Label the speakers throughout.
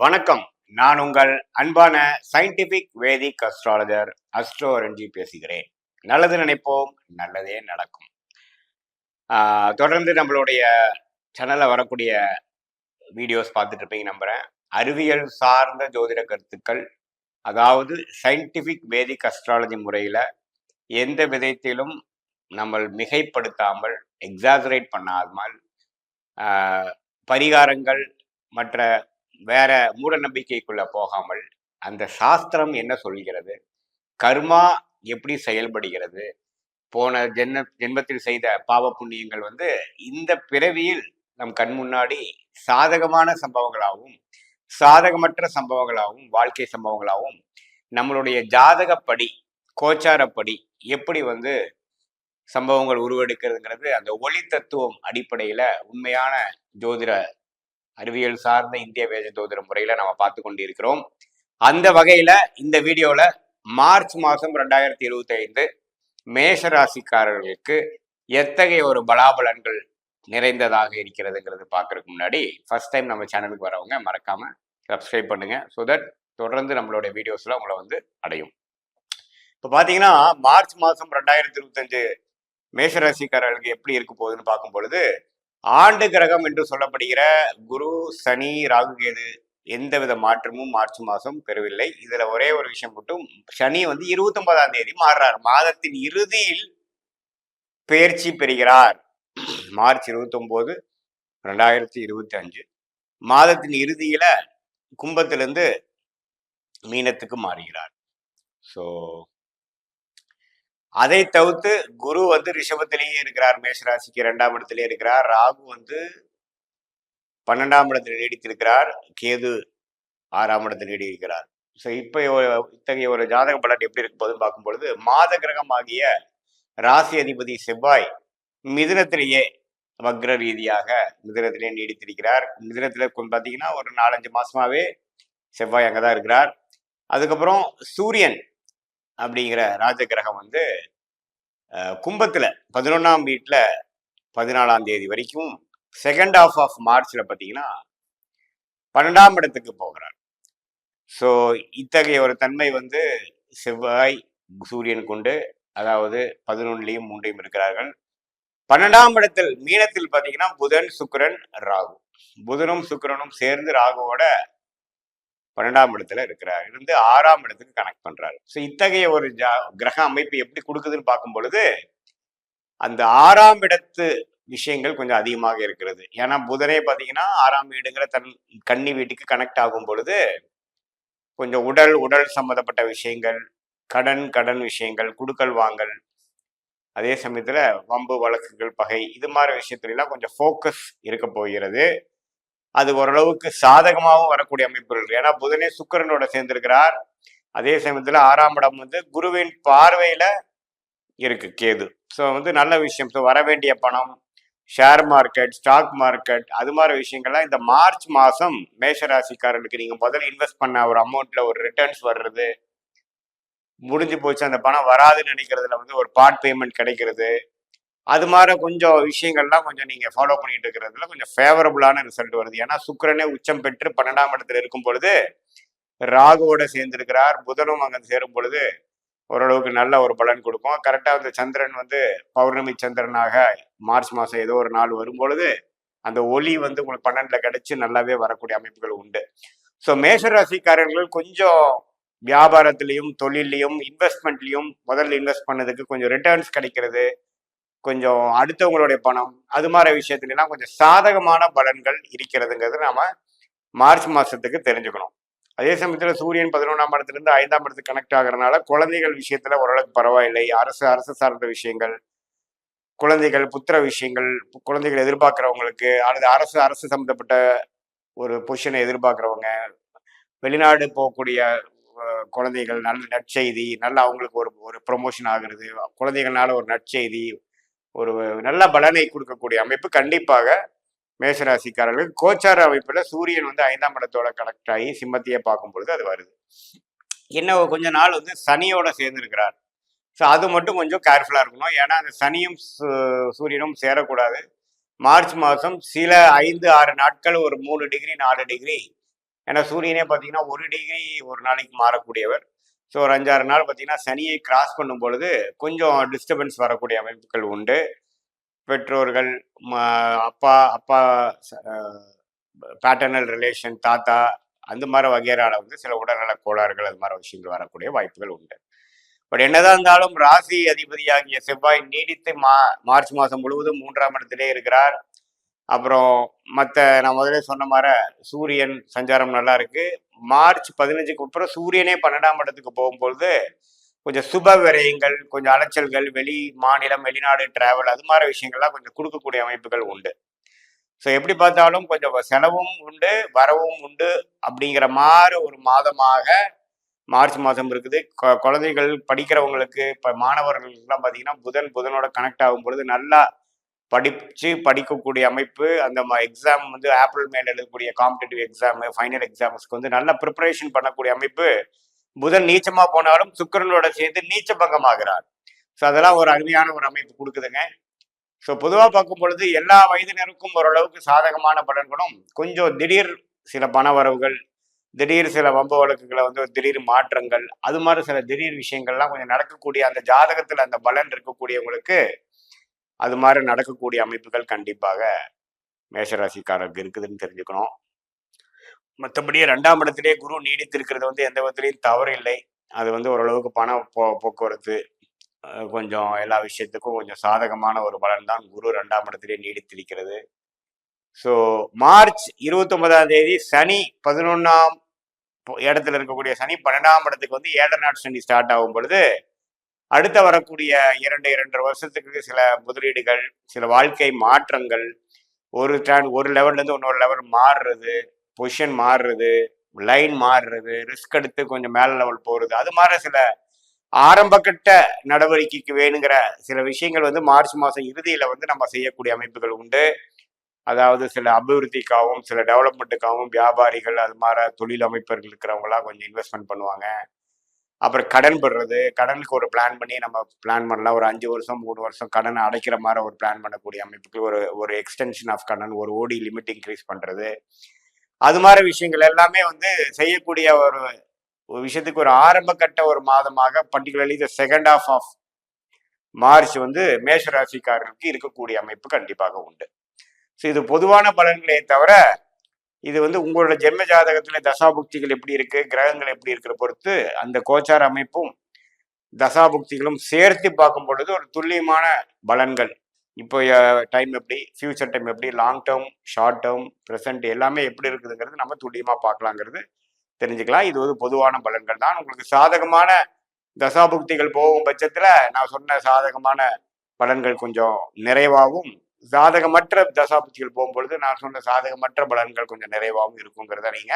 Speaker 1: வணக்கம். நான் உங்கள் அன்பான சயின்டிபிக் வேதிக் அஸ்ட்ராலஜர் அஸ்ட்ரோ ரஞ்சி பேசுகிறேன். நல்லது நினைப்போம், நல்லதே நடக்கும். தொடர்ந்து நம்மளுடைய சேனல்ல வரக்கூடிய வீடியோஸ் பார்த்துட்டு இருப்பீங்க நம்புறேன். அறிவியல் சார்ந்த ஜோதிட கருத்துக்கள், அதாவது சயின்டிபிக் வேதிக் அஸ்ட்ராலஜி முறையில எந்த விதத்திலும் நம்ம மிகைப்படுத்தாமல், எக்ஸாஜரேட் பண்ணாமல், பரிகாரங்கள் மற்ற வேற மூட நம்பிக்கைக்குள்ள போகாமல், அந்த சாஸ்திரம் என்ன சொல்கிறது, கர்மா எப்படி செயல்படுகிறது, போன ஜென்மத்தில் செய்த பாவ புண்ணியங்கள் இந்த பிறவியில் நம் கண் முன்னாடி சாதகமான சம்பவங்களாகவும் சாதகமற்ற சம்பவங்களாகவும் வாழ்க்கை சம்பவங்களாகவும் நம்மளுடைய ஜாதகப்படி கோச்சாரப்படி எப்படி சம்பவங்கள் உருவெடுக்கிறதுங்கிறது அந்த ஒளி தத்துவம் அடிப்படையில உண்மையான ஜோதிட அறிவியல் சார்ந்த இந்திய வேத ஜோதிட முறையில நம்ம பார்த்து கொண்டிருக்கிறோம். அந்த வகையில இந்த வீடியோல மார்ச் மாதம் 2025 மேஷ ராசிக்காரர்களுக்கு எத்தகைய ஒரு பலாபலன்கள் நிறைந்ததாக இருக்கிறதுங்கிறது பார்க்கறதுக்கு முன்னாடி ஃபர்ஸ்ட் டைம் நம்ம சேனலுக்கு வரவங்க மறக்காம சப்ஸ்கிரைப் பண்ணுங்க. ஸோ தட் தொடர்ந்து நம்மளுடைய வீடியோஸ்ல உங்களை அடையும். இப்போ பார்த்தீங்கன்னா மார்ச் மாதம் 2025 மேஷராசிக்காரர்களுக்கு எப்படி இருக்க போகுதுன்னு பார்க்கும் பொழுது, ஆண்டு கிரகம் என்று சொல்லப்படுகிற குரு, சனி, ராகு, கேது எந்தவித மாற்றமும் மார்ச் மாதம் பெறவில்லை. இதுல ஒரே ஒரு விஷயம் மட்டும், சனி 29ஆம் தேதி மாறுறார். மாதத்தின் இறுதியில் பெயர்ச்சி பெறுகிறார். மார்ச் 29, 2025 மாதத்தின் இறுதியில கும்பத்திலிருந்து மீனத்துக்கு மாறுகிறார். ஸோ அதை தவிர்த்து குரு ரிஷபத்திலேயே இருக்கிறார், மேஷராசிக்கு 2ஆம் இடத்திலே இருக்கிறார். ராகு 12ஆம் இடத்தில் நீடித்திருக்கிறார். கேது 6ஆம் இடத்தில் நீடிக்கிறார். ஸோ இப்போ இத்தகைய ஒரு ஜாதக பலன் எப்படி இருக்கும் போதுன்னு பார்க்கும் பொழுது, மாத கிரகம் ஆகிய ராசி அதிபதி செவ்வாய் மிதுனத்திலேயே வக்ர ரீதியாக மிதுனத்திலே நீடித்திருக்கிறார். மிதுனத்துல பார்த்தீங்கன்னா ஒரு 4-5 மாசமாவே செவ்வாய் அங்கதான் இருக்கிறார். அதுக்கப்புறம் சூரியன் அப்படிங்கிற ராஜ கிரகம் கும்பத்துல 11ஆம் வீட்டுல 14ஆம் தேதி வரைக்கும் செகண்ட் ஹாஃப் ஆஃப் மார்ச்ல பார்த்தீங்கன்னா 12ஆம் இடத்துக்கு போகிறார். ஸோ இத்தகைய ஒரு தன்மை செவ்வாய் சூரியன் கொண்டு, அதாவது 11லையும் 3லையும் இருக்கிறார்கள். 12ஆம் இடத்தில் மீனத்தில் பார்த்தீங்கன்னா புதன், சுக்கிரன், ராகு. புதனும் சுக்கிரனும் சேர்ந்து ராகுவோட 12ஆம் இடத்துல இருக்கிறார். 6ஆம் இடத்துக்கு கனெக்ட் பண்றாரு. ஸோ இத்தகைய ஒரு கிரக அமைப்பு எப்படி கொடுக்குதுன்னு பார்க்கும் பொழுது, அந்த 6ஆம் இடத்து விஷயங்கள் கொஞ்சம் அதிகமாக இருக்கிறது. ஏன்னா புதனே பார்த்தீங்கன்னா 6ஆம் வீடுங்கிற கன்னி வீட்டுக்கு கனெக்ட் ஆகும் பொழுது கொஞ்சம் உடல் சம்பந்தப்பட்ட விஷயங்கள், கடன் விஷயங்கள், குடுக்கல் வாங்கல், அதே சமயத்துல வம்பு வழக்குகள், பகை, இது மாதிரி விஷயத்துல எல்லாம் கொஞ்சம் ஃபோக்கஸ் இருக்க போகிறது. அது ஓரளவுக்கு சாதகமாகவும் வரக்கூடிய அமைப்புகள். ஏன்னா புதனே சுக்கிரனோட சேர்ந்திருக்கிறார். அதே சமயத்துல 6ஆம் இடம் குருவின் பார்வையில இருக்கு கேது. ஸோ நல்ல விஷயம். ஸோ வர வேண்டிய பணம், ஷேர் மார்க்கெட், ஸ்டாக் மார்க்கெட், அது மாதிரி விஷயங்கள்லாம் இந்த மார்ச் மாதம் மேஷராசிக்காரர்களுக்கு நீங்க முதல்ல இன்வெஸ்ட் பண்ண ஒரு அமௌண்ட்ல ஒரு ரிட்டர்ன்ஸ் வர்றது, முடிஞ்சு போச்சு அந்த பணம் வராதுன்னு நினைக்கிறதுல ஒரு பார்ட் பேமெண்ட் கிடைக்கிறது, அது மாதிரி கொஞ்சம் விஷயங்கள்லாம் கொஞ்சம் நீங்க ஃபாலோ பண்ணிட்டு இருக்கிறதுல கொஞ்சம் ஃபேவரபுளான ரிசல்ட் வருது. ஏன்னா சுக்கிரனே உச்சம் பெற்று 12ஆம் இடத்துல இருக்கும் பொழுது ராகுவோட சேர்ந்திருக்கிறார். புதனும் அங்க சேரும் பொழுது ஓரளவுக்கு நல்ல ஒரு பலன் கொடுக்கும். கரெக்டா சந்திரன் பௌர்ணமி சந்திரனாக மார்ச் மாசம் ஏதோ ஒரு நாள் வரும் பொழுது அந்த ஒளி உங்களுக்கு 12ல கிடைச்சு நல்லாவே வரக்கூடிய அமைப்புகள் உண்டு. ஸோ மேஷராசிக்காரர்கள் கொஞ்சம் வியாபாரத்திலையும் தொழிலையும் இன்வெஸ்ட்மெண்ட்லையும் முதல்ல இன்வெஸ்ட் பண்ணதுக்கு கொஞ்சம் ரிட்டர்ன்ஸ் கிடைக்கிறது, கொஞ்சம் அடுத்தவங்களுடைய பணம், அது மாதிரி விஷயத்துலாம் கொஞ்சம் சாதகமான பலன்கள் இருக்கிறதுங்கிறது நாம மார்ச் மாசத்துக்கு தெரிஞ்சுக்கணும். அதே சமயத்துல சூரியன் 11ஆம் இடத்திலிருந்து 5ஆம் இடத்துக்கு கனெக்ட் ஆகிறதுனால குழந்தைகள் விஷயத்துல ஓரளவுக்கு பரவாயில்லை. அரசு சார்ந்த விஷயங்கள், குழந்தைகள், புத்திர விஷயங்கள், குழந்தைகள் எதிர்பார்க்கிறவங்களுக்கு அல்லது அரசு சம்பந்தப்பட்ட ஒரு பொசிஷனை எதிர்பார்க்கிறவங்க, வெளிநாடு போகக்கூடிய குழந்தைகள், நல்ல நற்செய்தி, நல்ல அவங்களுக்கு ஒரு ப்ரொமோஷன் ஆகுறது, குழந்தைகள்னால ஒரு நற்செய்தி, ஒரு நல்ல பலனை கொடுக்கக்கூடிய அமைப்பு கண்டிப்பாக மேஷராசிக்காரர்களுக்கு கோச்சார அமைப்புல சூரியன் 5ஆம் இடத்தோட கனெக்ட் ஆகி சிம்மத்தையே பார்க்கும் பொழுது அது வருது. என்ன கொஞ்ச நாள் சனியோட சேர்ந்திருக்கிறார். ஸோ அது மட்டும் கொஞ்சம் கேர்ஃபுல்லா இருக்கணும். ஏன்னா அந்த சனியும் சூரியனும் சேரக்கூடாது. மார்ச் மாதம் சில 5-6 நாட்கள் ஒரு 3 டிகிரி 4 டிகிரி ஏன்னா சூரியனே பார்த்தீங்கன்னா 1 டிகிரி ஒரு நாளைக்கு மாறக்கூடியவர். ஸோ ஒரு 5-6 நாள் பார்த்தீங்கன்னா சனியை கிராஸ் பண்ணும் பொழுது கொஞ்சம் டிஸ்டர்பன்ஸ் வரக்கூடிய அமைப்புகள் உண்டு. பெற்றோர்கள், அப்பா அப்பா பேட்டர்னல் ரிலேஷன், தாத்தா அந்த மாதிரி வகையறால வந்து சில உடல்நல கோளாறுகள் அது மாதிரி விஷயங்கள் வரக்கூடிய வாய்ப்புகள் உண்டு. பட் என்னதான் இருந்தாலும் ராசி அதிபதியாகிய செவ்வாய் நீடித்து மார்ச் மாதம் முழுவதும் 3ஆம் இடத்திலே இருக்கிறார். அப்புறம் மற்ற நான் முதல்ல சொன்ன மாதிரி சூரியன் சஞ்சாரம் நல்லா இருக்கு. மார்ச் 15க்கு அப்புறம் சூரியனே 12ஆம் இடத்துக்கு போகும்பொழுது கொஞ்சம் சுப விரயங்கள், கொஞ்சம் அலைச்சல்கள், வெளி மாநிலம், வெளிநாடு டிராவல் அது மாதிரி விஷயங்கள்லாம் கொஞ்சம் கொடுக்கக்கூடிய அமைப்புகள் உண்டு. ஸோ எப்படி பார்த்தாலும் கொஞ்சம் செலவும் உண்டு, வரவும் உண்டு அப்படிங்கிற மாதிரி ஒரு மாதமாக மார்ச் மாதம் இருக்குது. குழந்தைகள் படிக்கிறவங்களுக்கு, இப்போ மாணவர்களுக்கெல்லாம் பார்த்தீங்கன்னா புதனோட கனெக்ட் ஆகும் பொழுது நல்லா படிக்கக்கூடிய அமைப்பு. அந்த எக்ஸாம் வந்து ஏப்ரல் மேல எழுதக்கூடிய காம்படிட்டிவ் எக்ஸாமு, ஃபைனல் எக்ஸாம்ஸ்க்கு வந்து நல்ல ப்ரிப்பரேஷன் பண்ணக்கூடிய அமைப்பு. புதன் நீச்சமா போனாலும் சுக்கிரனோட சேர்ந்து நீச்ச பங்கமாகிறார். ஸோ அதெல்லாம் ஒரு அருமையான ஒரு அமைப்பு கொடுக்குதுங்க. ஸோ பொதுவாக பார்க்கும் பொழுது எல்லா வயதினருக்கும் ஓரளவுக்கு சாதகமான பலன்களும், கொஞ்சம் திடீர் சில பண வரவுகள், திடீர் சில வம்பு வழக்குகளை வந்து திடீர் மாற்றங்கள், அது மாதிரி சில திடீர் விஷயங்கள்லாம் கொஞ்சம் நடக்கக்கூடிய அந்த ஜாதகத்தில் அந்த பலன் இருக்கக்கூடியவங்களுக்கு அது மாதிரி நடக்கக்கூடிய அமைப்புகள் கண்டிப்பாக மேஷராசிக்காரருக்கு இருக்குதுன்னு தெரிஞ்சுக்கணும். மற்றபடி 2ஆம் இடத்திலே குரு நீடித்திருக்கிறது வந்து எந்த விதத்திலையும் தவறு இல்லை. அது வந்து ஓரளவுக்கு பண போக்குவரத்து, கொஞ்சம் எல்லா விஷயத்துக்கும் கொஞ்சம் சாதகமான ஒரு பலன் தான் குரு 2ஆம் இடத்திலே நீடித்திருக்கிறது. ஸோ மார்ச் 29ஆம் தேதி சனி 11ஆம் இடத்துல இருக்கக்கூடிய சனி 12ஆம் இடத்துக்கு வந்து 7 நாட் சனி ஸ்டார்ட் ஆகும் பொழுது அடுத்த வரக்கூடிய 2-2.5 வருஷத்துக்கு சில முதலீடுகள், சில வாழ்க்கை மாற்றங்கள், ஒரு லெவல்ல இருந்து இன்னொரு லெவல் மாறுறது, பொசிஷன் மாறுறது, லைன் மாறுறது, ரிஸ்க் எடுத்து கொஞ்சம் மேல லெவல் போறது, அது மாதிரி சில ஆரம்ப கட்ட நடவடிக்கைக்கு வேணுங்கிற சில விஷயங்கள் வந்து மார்ச் மாதம் இறுதியில வந்து நம்ம செய்யக்கூடிய அமைப்புகள் உண்டு. அதாவது சில அபிவிருத்திக்காகவும் சில டெவலப்மெண்ட்டுக்காகவும் வியாபாரிகள் அது மாதிரி தொழில் அமைப்பர்கள் இருக்கிறவங்களாம் கொஞ்சம் இன்வெஸ்ட்மெண்ட் பண்ணுவாங்க. அப்புறம் கடன் பெறுறது, கடனுக்கு ஒரு பிளான் பண்ணி நம்ம பிளான் பண்ணலாம். ஒரு 5 வருஷம் 3 வருஷம் கடனை அடைக்கிற மாதிரி ஒரு பிளான் பண்ணக்கூடிய அமைப்புக்கு ஒரு எக்ஸ்டென்ஷன் ஆஃப் கடன், ஒரு ஓடி லிமிட் இன்க்ரீஸ் பண்றது, அது மாதிரி விஷயங்கள் எல்லாமே வந்து செய்யக்கூடிய ஒரு விஷயத்துக்கு ஒரு ஆரம்ப கட்ட ஒரு மாதமாக particularly the second half of March வந்து மேஷ ராசிக்காரர்களுக்கு இருக்கக்கூடிய அமைப்பு கண்டிப்பாக உண்டு. ஸோ இது பொதுவான பலன்களே தவிர இது வந்து உங்களோட ஜென்ம ஜாதகத்துல தசாபுக்திகள் எப்படி இருக்கு, கிரகங்கள் எப்படி இருக்கிற பொறுத்து அந்த கோச்சார அமைப்பும் தசாபுக்திகளும் சேர்த்து பார்க்கும் பொழுது ஒரு துல்லியமான பலன்கள். இப்போ டைம் எப்படி, ஃபியூச்சர் டைம் எப்படி, long term, short term, present எல்லாமே எப்படி இருக்குதுங்கிறது நம்ம துல்லியமா பார்க்கலாங்கிறது தெரிஞ்சுக்கலாம். இது ஒரு பொதுவான பலன்கள் தான். உங்களுக்கு சாதகமான தசாபுக்திகள் போகும் பட்சத்துல நான் சொன்ன சாதகமான பலன்கள் கொஞ்சம் நிறைவாகவும், சாதகமற்ற தசாபுக்திகள் போகும்பொழுது நான் சொன்ன சாதகமற்ற பலன்கள் கொஞ்சம் நிறைவாகவும் இருக்குங்கிறத நீங்க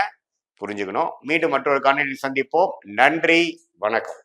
Speaker 1: புரிஞ்சுக்கணும். மீண்டும் மற்றொரு காணொலியில் சந்திப்போம். நன்றி, வணக்கம்.